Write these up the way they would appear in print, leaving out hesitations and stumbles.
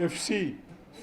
FC,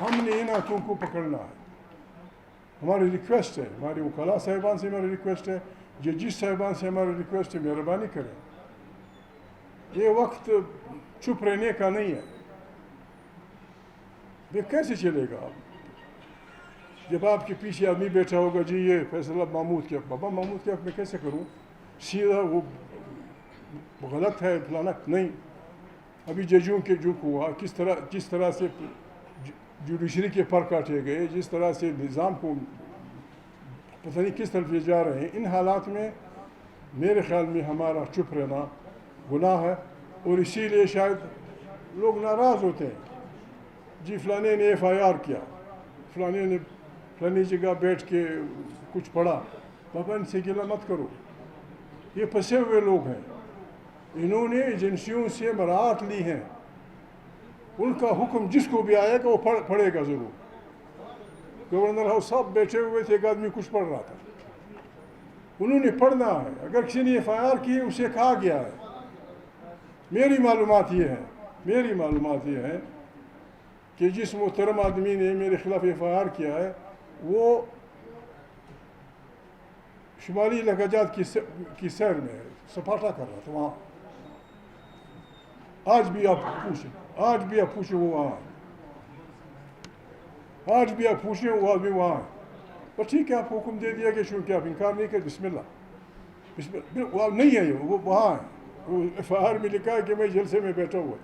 ہم نے ان ہاتھوں کو پکڑنا ہے. ہماری ریکویسٹ ہے, ہماری وکلاء صاحبان سے ہماری ریکویسٹ ہے, ججز صاحبان سے ہماری ریکویسٹ ہے, مہربانی کریں. یہ وقت چپ رہنے کا نہیں ہے. یہ کیسے چلے گا؟ جب آپ کے پیچھے آدمی بیٹھا ہوگا, جی یہ فیصلہ محمود کے حق, بابا محمود کے حق میں کیسے کروں؟ سیدھا وہ غلط ہے فلانا نہیں. ابھی ججوں کے جو ہوا, جس طرح سے جوڈیشری کے پر کاٹے گئے, جس طرح سے نظام کو پتہ نہیں کس طرف لے جا رہے ہیں, ان حالات میں میرے خیال میں ہمارا چپ رہنا گناہ ہے. اور اسی لیے شاید لوگ ناراض ہوتے ہیں, جی فلانے نے FIR کیا, فلانے نے فلانی جگہ بیٹھ کے کچھ پڑھا. بابا ان سے گلہ مت کرو, یہ پھنسے ہوئے لوگ ہیں, انہوں نے ایجنسیوں سے مراعات لی ہیں, ان کا حکم جس کو بھی آئے گا وہ پڑھے گا ضرور. گورنر ہاؤس سب بیٹھے ہوئے تھے, ایک آدمی کچھ پڑھ رہا تھا, انہوں نے پڑھنا ہے. اگر کسی نے FIR کی اسے کہا گیا ہے. میری معلومات یہ ہے کہ جس محترم آدمی نے میرے خلاف FIR کیا ہے وہ شمالی لہجات کی سیر میں سپاٹا کر رہا تھا وہاں. آج بھی آپ پوچھیں وہ وہاں ہے. آج بھی آپ پوچھیں وہ آدمی وہاں ہے. پر ٹھیک ہے, آپ کو حکم دے دیا کہ چونکہ آپ انکار نہیں کریں, بسم اللہ. وہ نہیں ہے, وہ وہاں ہے. وہ FIR میں لکھا ہے کہ میں جلسے میں بیٹھا ہوا.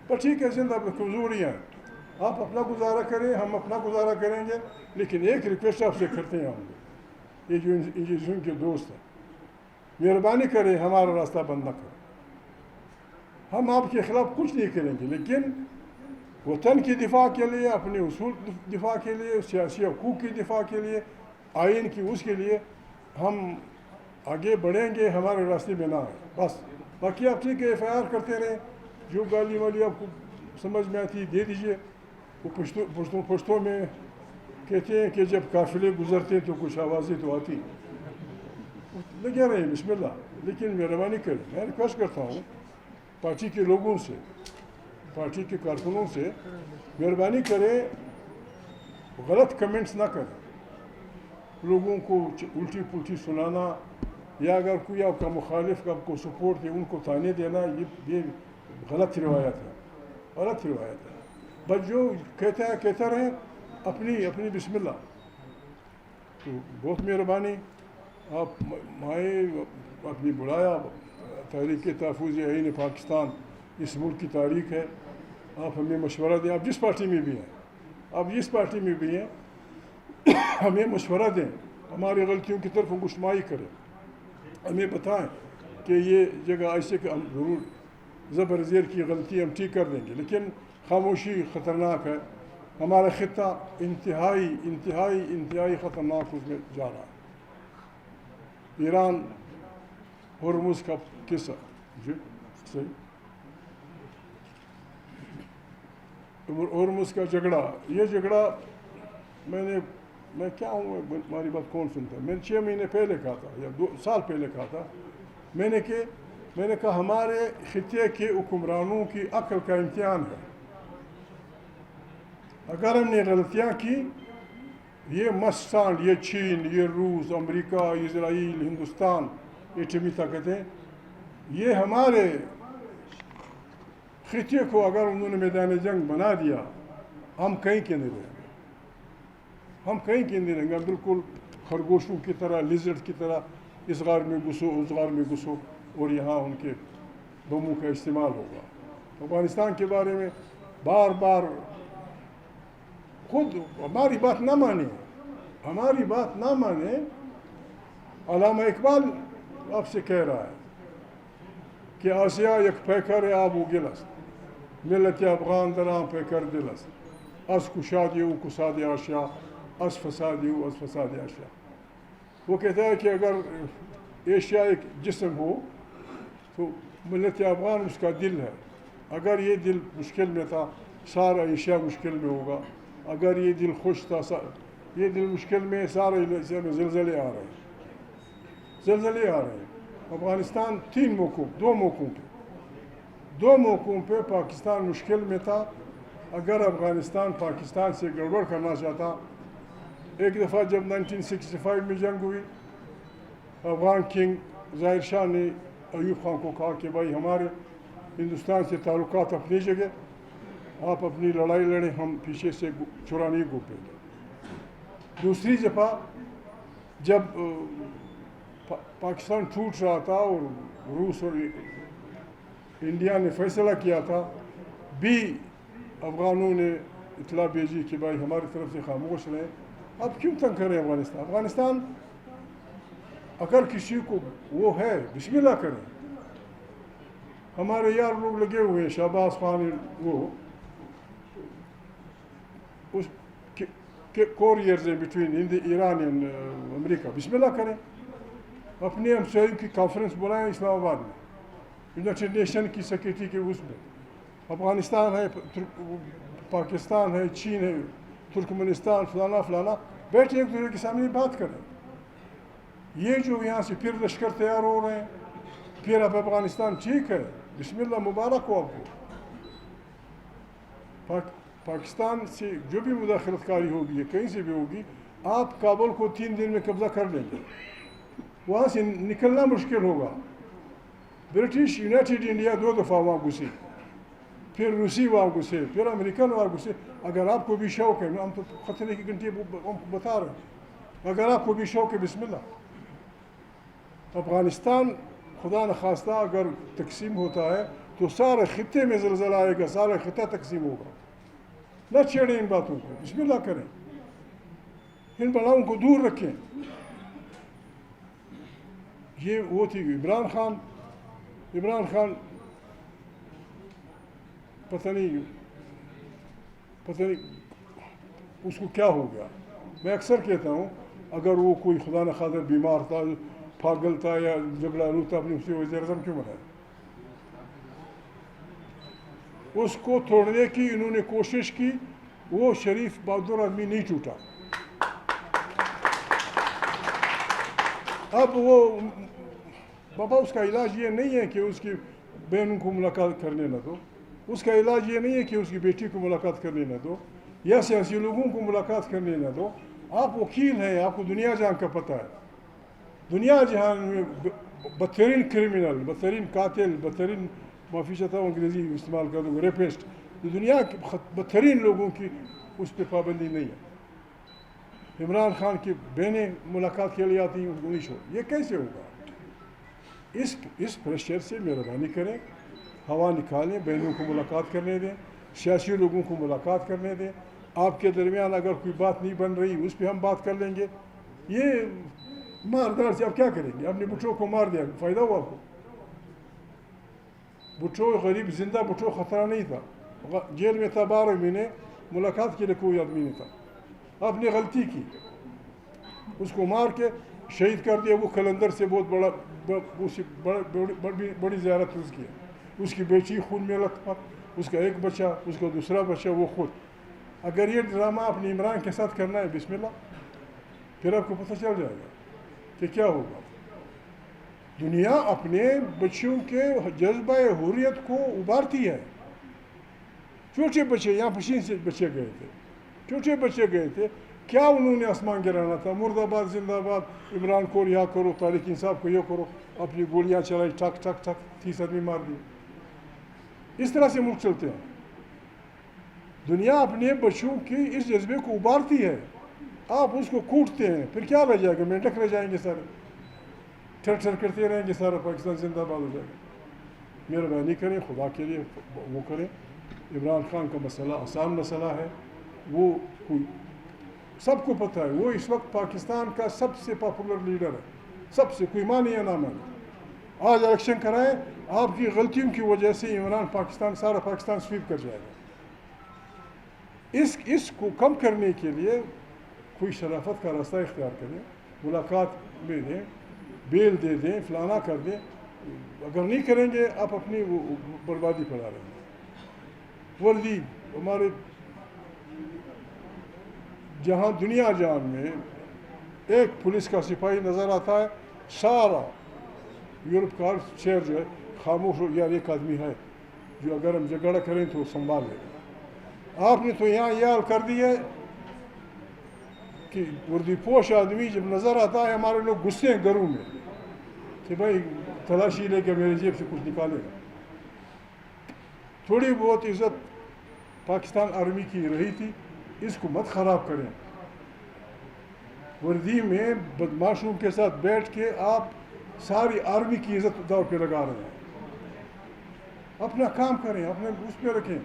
پر ٹھیک ہے, زندہ کمزوریاں ہیں, آپ اپنا گزارا کریں, ہم اپنا گزارا کریں گے. لیکن ایک ریکویسٹ آپ سے کرتے ہیں ہم لوگ, یہ جو انجینئرنگ کے دوست ہیں, مہربانی کریں ہمارا راستہ بند نہ کریں. ہم آپ کے خلاف کچھ نہیں کریں گے, لیکن وطن کی دفاع کے لیے, اپنے اصول دفاع کے لیے, سیاسی حقوق کی دفاع کے لیے, آئین کی اس کے لیے ہم آگے بڑھیں گے. ہمارے راستے میں نہ آئے بس. باقی آپ ٹھیک ہے FIR کرتے رہیں, جو گالی والی آپ کو سمجھ میں آتی دے دیجئے. وہ پشتوں میں کہتے ہیں کہ جب قافلے گزرتے تو کچھ آوازیں تو آتی, لگے رہیں بسم اللہ. لیکن مہربانی کریں, میں ریکویسٹ کرتا ہوں پارٹی کے لوگوں سے, پارٹی کے کارکنوں سے, مہربانی کریں غلط کمنٹس نہ کریں. لوگوں کو الٹی پلٹی سنانا, یا اگر کوئی آپ کا مخالف آپ کو سپورٹ دے ان کو تانے دینا, یہ غلط روایت ہے. بس جو کہتا رہیں اپنی بسم اللہ. تو بہت مہربانی, آپ اپنی بلایا تحریک تحفظ آئین پاکستان, اس ملک کی تاریخ ہے. آپ ہمیں مشورہ دیں, آپ جس پارٹی میں بھی ہیں, ہمیں مشورہ دیں, ہماری غلطیوں کی طرف گشمائی کریں, ہمیں بتائیں کہ یہ جگہ ایسے کہ ہم ضرور زبر زیر کی غلطی ہم ٹھیک کر دیں گے. لیکن خاموشی خطرناک ہے. ہمارا خطہ انتہائی خطرناک اس میں جا رہا ہے. ایران ہرمز کا قصہ, جی صحیح, ہرمز کا جھگڑا, یہ جھگڑا میں کیا ہوں, ہماری بات کون سنتا ہے. میں نے 6 مہینے پہلے کہا تھا یا 2 سال پہلے کہا تھا, میں نے کہا ہمارے خطے کے حکمرانوں کی عقل کا امتحان ہے. اگر ہم نے غلطیاں کی, یہ مسٹانڈ, یہ چین, یہ روس, امریکہ, اسرائیل, ہندوستان, ایٹمی طاقتیں, یہ ہمارے خطے کو اگر انہوں نے میدان جنگ بنا دیا, ہم کہیں کے نہیں رہیں گے. بالکل خرگوشوں کی طرح, لیزرڈ کی طرح, اس غار میں گھسو اور یہاں ان کے بموں کا استعمال ہوگا. افغانستان کے بارے میں بار بار خود ہماری بات نہ مانے. علامہ اقبال آپ سے کہہ رہا ہے کہ آسیا یک پیکر آب و گل است, ملت افغان درام پیکر دل است, از کشادی او کساد آشیا, از فسادی او از فساد آشیا. وہ کہتا ہے کہ اگر ایشیا ایک جسم ہو تو ملت افغان اس کا دل ہے. اگر یہ دل مشکل میں تھا, سارا ایشیا مشکل میں ہوگا. اگر یہ دل خوش تھا, یہ دل مشکل میں, سارے ایشیا میں زلزلے آ رہے ہیں. افغانستان 2 موقعوں پہ پاکستان مشکل میں تھا. اگر افغانستان پاکستان سے گڑبڑ کرنا چاہتا، ایک دفعہ جب 1965 میں جنگ ہوئی، افغان کنگ ظاہر شاہ نے ایوب خان کو کہا کہ بھائی ہمارے ہندوستان سے تعلقات اپنی جگہ، آپ اپنی لڑائی لڑیں، ہم پیچھے سے چھرا نہیں گھوپیں گے۔ دوسری دفعہ جب پاکستان ٹوٹ رہا تھا اور روس اور انڈیا نے فیصلہ کیا تھا، بھی افغانوں نے اطلاع بھیجی کہ بھائی ہماری طرف سے خاموش رہیں، اب کیوں تنگ کریں افغانستان اگر کسی کو وہ ہے بسم اللہ کریں۔ ہمارے یار لوگ لگے ہوئے ہیں، شہباز خان، وہ اس کوریئرز ہیں بٹوین ایران اینڈ امریکہ، بسم اللہ کریں، اپنے ہمسائیوں کی کانفرنس بلائیں اسلام آباد میں، یونائٹڈ نیشن کی سیکرٹری کے اس میں۔ افغانستان ہے، پاکستان ہے، چین ہے، ترکمنستان، فلانا فلانا، بیٹھے ایک دوسرے کے سامنے بات کریں۔ یہ جو یہاں سے پھر لشکر تیار ہو رہے ہیں، پھر اب افغانستان ٹھیک ہے، بسم اللہ، مبارک ہو آپ کو۔ پاکستان سے جو بھی مداخلت کاری ہوگی یا کہیں سے بھی ہوگی، آپ کابل کو 3 دن میں قبضہ کر لیں گے، وہاں سے نکلنا مشکل ہوگا۔ برٹش یونائٹڈ انڈیا 2 دفعہ وہاں گھسے، پھر روسی وہاں گھسے، پھر امریکن وہاں گھسے۔ اگر آپ کو بھی شوق ہے، ہم تو خطرے کی گھنٹی بتا رہے ہیں، اگر آپ کو بھی شوق ہے، بسم اللہ۔ افغانستان خدا نخواستہ اگر تقسیم ہوتا ہے تو سارے خطے میں زلزلہ آئے گا، سارا خطہ تقسیم ہوگا۔ نہ چھیڑیں ان باتوں کو، بسم اللہ کریں، ان بلاؤں کو دور رکھیں۔ یہ وہ تھی عمران خان پتہ نہیں اس کو کیا ہو گیا۔ میں اکثر کہتا ہوں، اگر وہ کوئی خدا نخواستہ بیمار تھا، پاگل تھا یا جھگڑالو تھا، اپنے اسے وزیر اعظم کیوں بنایا؟ اس کو توڑنے کی انہوں نے کوشش کی، وہ شریف بہادر آدمی نہیں ٹوٹا۔ اب وہ بابا، اس کا علاج یہ نہیں ہے کہ اس کی بہنوں کو ملاقات کرنے نہ دو، اس کا علاج یہ نہیں ہے کہ اس کی بیٹی کو ملاقات کرنے نہ دو، یا سیاسی لوگوں کو ملاقات کرنے نہ دو۔ آپ وکیل ہیں، آپ کو دنیا جہاں کا پتہ ہے، دنیا جہاں میں بدترین کرمنل، بدترین قاتل، بدترین، معافی چاہتا ہوں انگریزی استعمال کر دوں، ریپسٹ، دنیا کے بدترین لوگوں کی اس پہ پابندی نہیں ہے۔ عمران خان کی بہنیں ملاقات کے لیے آتی ہیں، ان کو نہیں چھوڑ، یہ کیسے ہوگا؟ اس پریشر سے مہربانی کریں، ہوا نکالیں، بہنوں کو ملاقات کرنے دیں، سیاسی لوگوں کو ملاقات کرنے دیں۔ آپ کے درمیان اگر کوئی بات نہیں بن رہی، اس پہ ہم بات کر لیں گے۔ یہ ماردار سے آپ کیا کریں گے؟ اپنے بچوں کو مار دیا، فائدہ ہوا آپ کو؟ بچوں غریب زندہ بچوں خطرہ نہیں تھا، جیل میں تھا 12 مہینے، ملاقات کے لیے کوئی آدمی نہیں تھا۔ آپ نے غلطی کی، اس کو مار کے شہید کر دیا۔ وہ قلندر سے بہت بڑی زیارت اس کی ہے، اس کی بیٹی خون میں لطپت، اس کا ایک بچہ، اس کا دوسرا بچہ، وہ خود۔ اگر یہ ڈرامہ اپنے عمران کے ساتھ کرنا ہے، بسم اللہ، پھر آپ کو پتہ چل جائے گا کہ کیا ہوگا۔ دنیا اپنے بچوں کے جذبہ حریت کو ابھارتی ہے۔ چھوٹے بچے یہاں پشین سے بچے گئے تھے، چھوٹے بچے گئے تھے، کیا انہوں نے آسمان گرانا تھا؟ مرد آباد، زندہ آباد، عمران کو رہا کرو، طارق انصاف کو یہ کرو، اپنی گولیاں چلائی، ٹھک ٹھک ٹھک، 30 آدمی مار دیے۔ اس طرح سے ملک چلتے ہیں۔ دنیا اپنے بچوں کی اس جذبے کو ابھارتی ہے، آپ اس کو کوٹتے ہیں، پھر کیا رہ جائے گا؟ مینڈک رہ جائیں گے سارے، ٹھر ٹھر کرتے رہیں گے، سارا پاکستان زندہ باد ہو جائے گا۔ مہربانی کریں، خدا کے لیے وہ کریں۔ عمران خان کا مسئلہ آسان مسئلہ ہے، وہ کوئی سب کو پتہ ہے، وہ اس وقت پاکستان کا سب سے پاپولر لیڈر ہے، سب سے، کوئی مانے یا نہ مانے۔ آج الیکشن کرائیں، آپ کی غلطیوں کی وجہ سے عمران سارا پاکستان سویپ کر جائے گا۔ اس کو کم کرنے کے لیے کوئی شرافت کا راستہ اختیار کریں، ملاقات میں دیں، بیل دے دیں، فلانا کر دیں۔ اگر نہیں کریں گے، آپ اپنی بربادی پڑا رہے ہیں۔ وردی ہمارے جہاں دنیا جان میں ایک پولیس کا سپاہی نظر آتا ہے، سارا یورپ کا شہر جو ہے خاموش ہو، یار ایک آدمی ہے جو اگر ہم جھگڑا کریں تو سنبھال لے گا۔ آپ نے تو یہاں یہ حال کر دیا ہے کہ وردی پوش آدمی جب نظر آتا ہے ہمارے لوگ غصے ہیں گھروں میں کہ بھائی تلاشی لے کے میرے جیب سے کچھ نکالے گا. تھوڑی بہت عزت پاکستان آرمی کی رہی تھی, اس کو مت خراب کریں. وردی میں بدماشوں کے ساتھ بیٹھ کے آپ ساری آرمی کی عزت داؤ پہ لگا رہے ہیں. اپنا کام کریں, اپنے اس پہ رکھیں.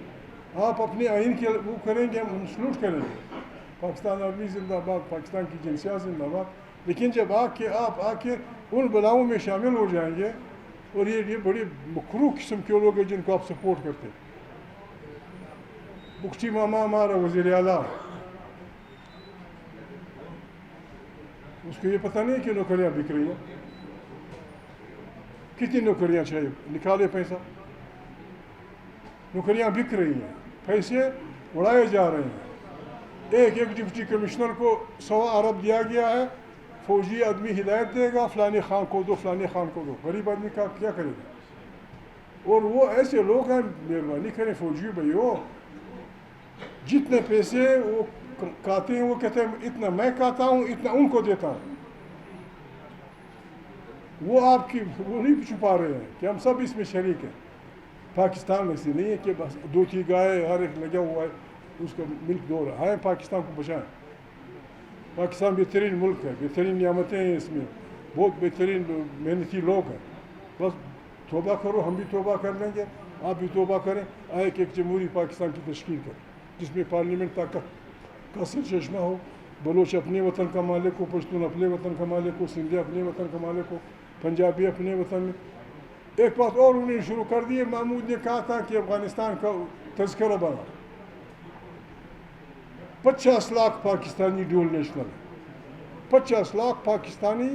آپ اپنے آئین کے وہ کریں گے, ہم سلوٹ کریں گے, پاکستان آرمی زندہ باد, پاکستان کی جنسیات زندہ باد. لیکن جب آپ آ کے ان بلاؤں میں شامل ہو جائیں گے, اور یہ بڑے مکروہ قسم کے لوگ ہیں جن کو آپ سپورٹ کرتے ہیں. بخشی ماما ہمارا وزیر اعلیٰ, اس کو یہ پتہ نہیں کہ نوکریاں بک رہی ہیں. کتنی نوکریاں چاہیے, نکالے پیسہ. نوکریاں بک رہی ہیں, پیسے اڑائے جا رہے ہیں. ایک ڈپٹی کمشنر کو 100 ارب دیا گیا ہے, فوجی آدمی ہدایت دے گا فلانے خان کو دو, فلانے خان کو دو. غریب آدمی کا کیا کرے گا؟ اور وہ ایسے لوگ ہیں, مہربانی کریں فوجی بھائیو, جتنے پیسے وہ کھاتے ہیں وہ کہتے ہیں اتنا میں کھاتا ہوں, اتنا ان کو دیتا ہوں. وہ آپ کی وہ نہیں چھپا رہے ہیں کہ ہم سب اس میں شریک ہیں. پاکستان میں سے نہیں ہے کہ بس 2-3 گائے ہر ایک لگا ہوا ہے اس کا ملک دو رہا ہے. پاکستان کو بچائیں. پاکستان بہترین ملک ہے, بہترین نعمتیں ہیں اس میں, بہت بہترین محنتی لوگ ہیں. بس توبہ کرو, ہم بھی توبہ کر لیں گے, آپ بھی توبہ کریں. ایک جمہوری پاکستان کی تشکیل کریں جس میں پارلیمنٹ طاقت کا سرچشمہ ہو. بلوچ اپنے وطن کا مالک ہو, پشتون اپنے وطن کا مالک ہو, سندھی اپنے وطن کا مالک ہو, پنجابی اپنے وطن میں. ایک بات اور انہوں نے شروع کر دی ہے, محمود نے کہا تھا کہ افغانستان کا تذکرہ بنا. 50 لاکھ پاکستانی ڈیول نیشنل ہیں. 50 لاکھ پاکستانی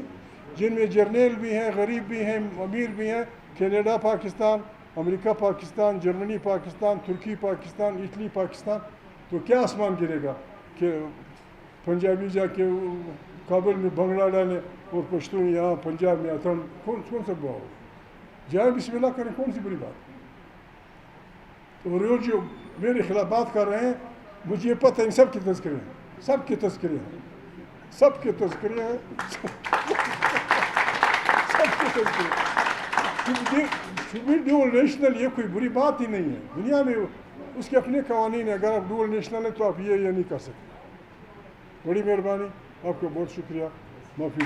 جن میں جرنیل بھی ہیں, غریب بھی ہیں, امیر بھی ہیں. کینیڈا پاکستان, امریکہ پاکستان, جرمنی پاکستان, ترکی پاکستان, اٹلی پاکستان. تو کیا آسمان گرے گا کہ پنجابی جا کے کابل میں بنگلہ ڈالیں اور پشتون یہاں پنجاب میں اتن کون سا گوا ہو جائیں, بسم اللہ کریں, کون سی بڑی بات. اور جو میرے خلاف بات کر رہے ہیں, مجھے یہ پتہ ہے سب کے تذکرے ہیں, سب کے تذکرے ہیں, سب کے تذکرے ہیں, سب کے تذکرے. ڈیول نیشنل یہ کوئی بری بات ہی نہیں ہے دنیا میں, اس کے اپنے قوانین ہیں. اگر آپ ڈیول نیشنل ہیں تو آپ یہ نہیں کر سکتے. بڑی مہربانی, آپ کا بہت شکریہ, معافی.